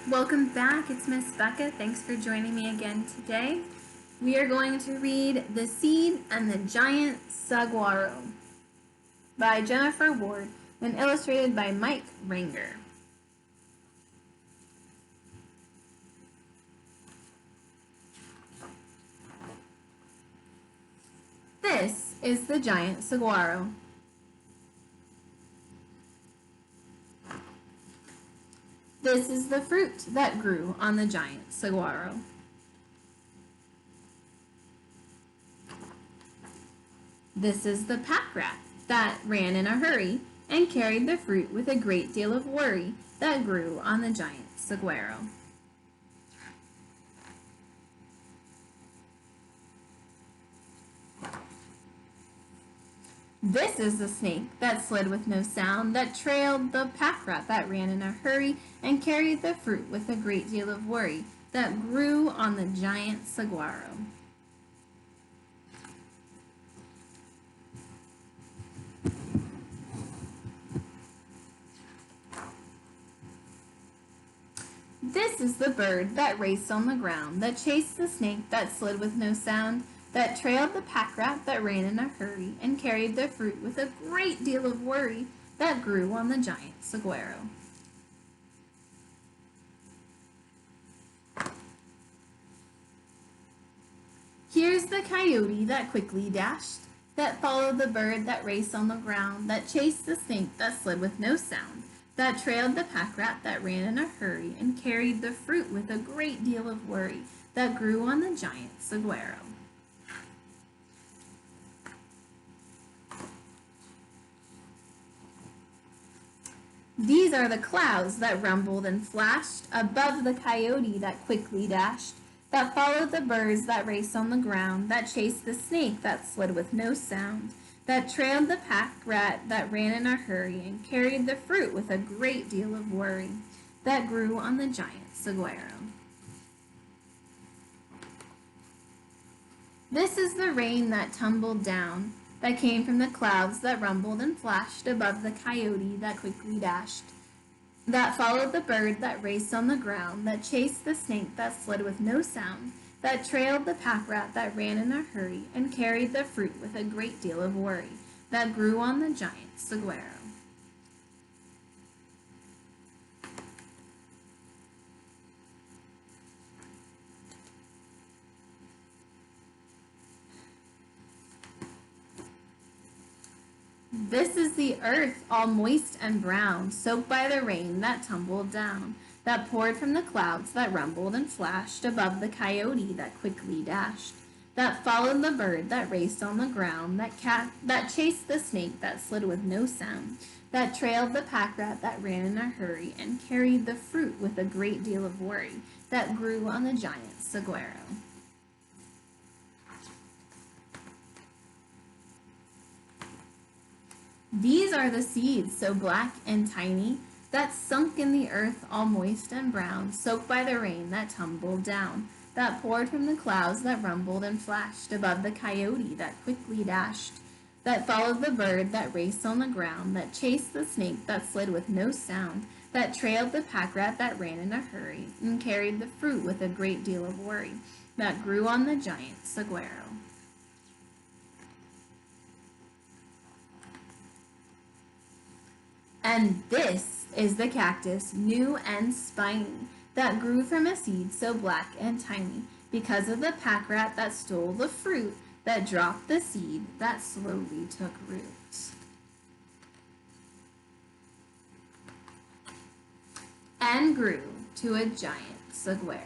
Welcome back, it's Miss Becca. Thanks for joining me again today. We are going to read The Seed and the Giant Seguaro by Jennifer Ward and illustrated by Mike Ranger. This is the giant saguaro. This is the fruit that grew on the giant saguaro. This is the pack rat that ran in a hurry and carried the fruit with a great deal of worry that grew on the giant saguaro. This is the snake that slid with no sound, that trailed the pack rat that ran in a hurry and carried the fruit with a great deal of worry that grew on the giant saguaro. This is the bird that raced on the ground, that chased the snake that slid with no sound, that trailed the pack rat that ran in a hurry and carried the fruit with a great deal of worry that grew on the giant saguaro. Here's the coyote that quickly dashed, that followed the bird that raced on the ground, that chased the snake that slid with no sound, that trailed the pack rat that ran in a hurry and carried the fruit with a great deal of worry that grew on the giant saguaro. These are the clouds that rumbled and flashed above the coyote that quickly dashed, that followed the birds that raced on the ground, that chased the snake that slid with no sound, that trailed the pack rat that ran in a hurry and carried the fruit with a great deal of worry that grew on the giant saguaro. This is the rain that tumbled down, that came from the clouds that rumbled and flashed above the coyote that quickly dashed, that followed the bird that raced on the ground, that chased the snake that slid with no sound, that trailed the pack rat that ran in a hurry and carried the fruit with a great deal of worry that grew on the giant saguaro. This is the earth all moist and brown, soaked by the rain that tumbled down, that poured from the clouds that rumbled and flashed above the coyote that quickly dashed, that followed the bird that raced on the ground, that chased the snake that slid with no sound, that trailed the pack rat that ran in a hurry and carried the fruit with a great deal of worry that grew on the giant saguaro. These are the seeds so black and tiny that sunk in the earth all moist and brown, soaked by the rain that tumbled down, that poured from the clouds that rumbled and flashed above the coyote that quickly dashed, that followed the bird that raced on the ground, that chased the snake that slid with no sound, that trailed the pack rat that ran in a hurry and carried the fruit with a great deal of worry that grew on the giant saguaro. And this is the cactus, new and spiny, that grew from a seed so black and tiny, because of the pack rat that stole the fruit, that dropped the seed that slowly took root. And grew to a giant saguaro.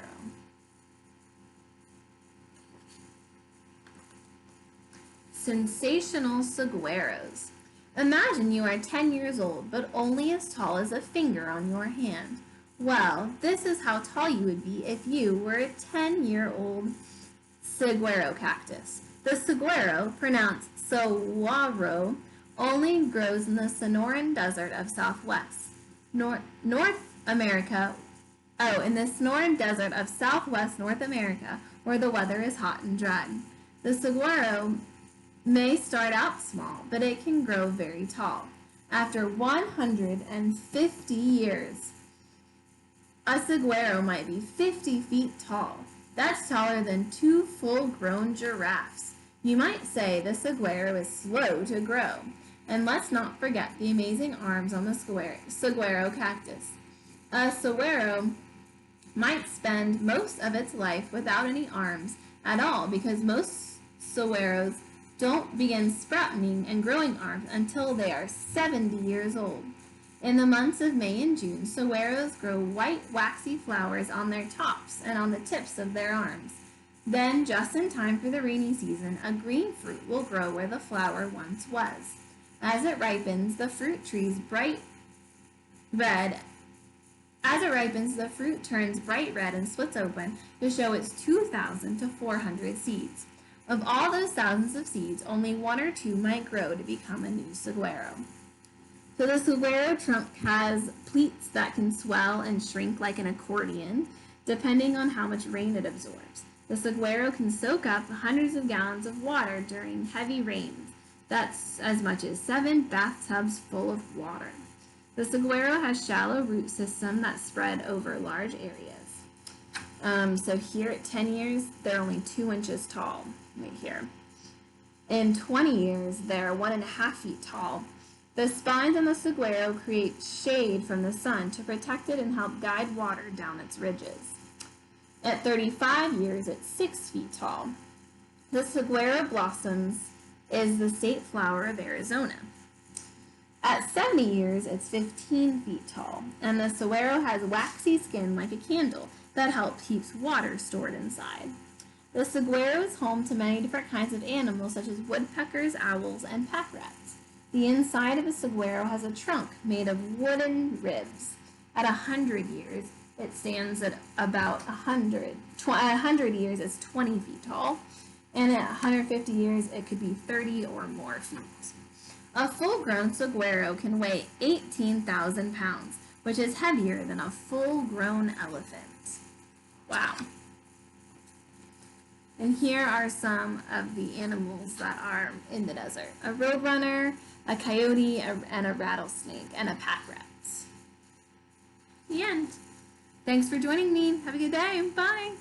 Sensational saguaros. Imagine you are 10 years old, but only as tall as a finger on your hand. Well, this is how tall you would be if you were a 10-year-old saguaro cactus. The saguaro, pronounced saguaro, only grows in the Sonoran Desert of Southwest North America. In the Sonoran Desert of Southwest North America, where the weather is hot and dry. The saguaro may start out small, but it can grow very tall. After 150 years, A saguaro might be 50 feet tall. That's taller than 2 full-grown giraffes. You might say the saguaro is slow to grow. And let's not forget the amazing arms on the saguaro cactus. A saguaro might spend most of its life without any arms at all because most saguaros don't begin sprouting and growing arms until they are 70 years old. In the months of May and June, saguaros grow white waxy flowers on their tops and on the tips of their arms. Then, just in time for the rainy season, a green fruit will grow where the flower once was. As it ripens, the fruit turns bright red and splits open to show its 2,000 to 400 seeds. Of all those thousands of seeds, only 1 or 2 might grow to become a new saguaro. So the saguaro trunk has pleats that can swell and shrink like an accordion, depending on how much rain it absorbs. The saguaro can soak up hundreds of gallons of water during heavy rains. That's as much as 7 bathtubs full of water. The saguaro has shallow root system that spread over large areas. So here at 10 years, they're only 2 inches tall, right here. In 20 years, they're 1.5 feet tall. The spines on the saguaro create shade from the sun to protect it and help guide water down its ridges. At 35 years, it's 6 feet tall. The saguaro blossoms is the state flower of Arizona. At 70 years, it's 15 feet tall, and the saguaro has waxy skin like a candle that helps keep water stored inside. The saguaro is home to many different kinds of animals such as woodpeckers, owls, and pack rats. The inside of a saguaro has a trunk made of wooden ribs. At 100 years, it stands at about 100 years, it's 20 feet tall, and at 150 years, it could be 30 or more feet. A full-grown saguaro can weigh 18,000 pounds, which is heavier than a full-grown elephant. Wow. And here are some of the animals that are in the desert. A roadrunner, a coyote, and a rattlesnake, and a pack rat. The end. Thanks for joining me. Have a good day. Bye.